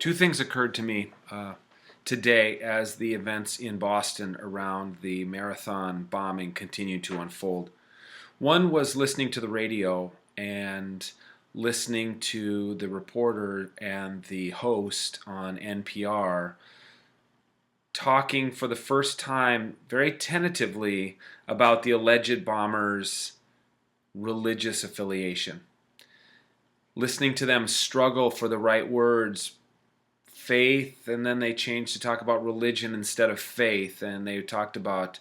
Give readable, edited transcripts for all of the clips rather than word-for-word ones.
Two things occurred to me today as the events in Boston around the marathon bombing continued to unfold. One was listening to the radio and listening to the reporter and the host on NPR talking for the first time very tentatively about the alleged bomber's religious affiliation. Listening to them struggle for the right words, faith, and then they changed to talk about religion instead of faith, and they talked about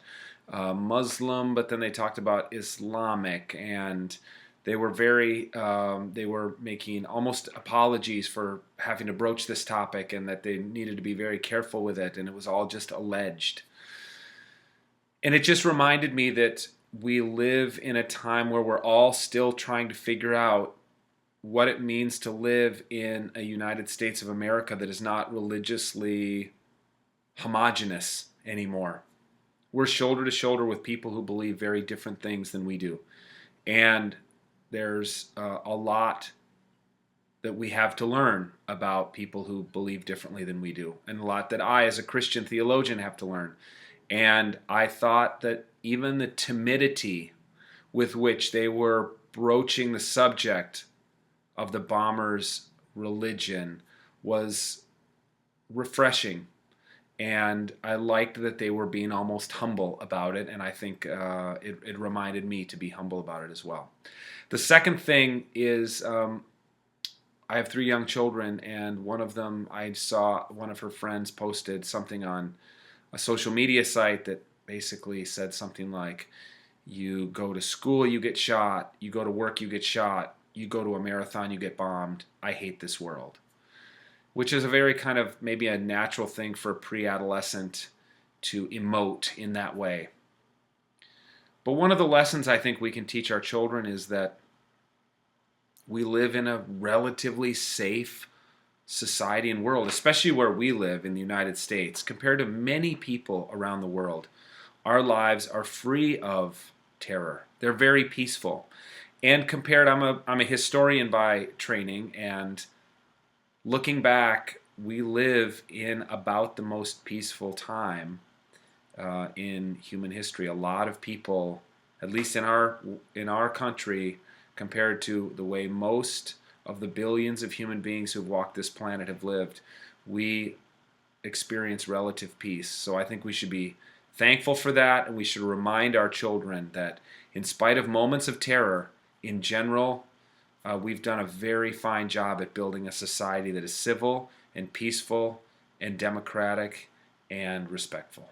Muslim, but then they talked about Islamic, and they were making almost apologies for having to broach this topic and that they needed to be very careful with it, and it was all just alleged. And it just reminded me that we live in a time where we're all still trying to figure out what it means to live in a United States of America that is not religiously homogenous anymore. We're shoulder to shoulder with people who believe very different things than we do. And there's a lot that we have to learn about people who believe differently than we do, and a lot that I, as a Christian theologian, have to learn. And I thought that even the timidity with which they were broaching the subject of the bomber's religion was refreshing. And I liked that they were being almost humble about it, and I think it reminded me to be humble about it as well. The second thing is I have 3 young children, and one of them, I saw one of her friends posted something on a social media site that basically said something like, you go to school, you get shot, you go to work, you get shot, you go to a marathon, you get bombed, I hate this world. Which is a very kind of maybe a natural thing for a pre-adolescent to emote in that way. But one of the lessons I think we can teach our children is that we live in a relatively safe society and world, especially where we live in the United States. Compared to many people around the world, our lives are free of terror. They're very peaceful. And compared, I'm a historian by training, and looking back, we live in about the most peaceful time in human history. A lot of people, at least in our country, compared to the way most of the billions of human beings who've walked this planet have lived, we experience relative peace. So I think we should be thankful for that, and we should remind our children that in spite of moments of terror, in general, we've done a very fine job at building a society that is civil and peaceful and democratic and respectful.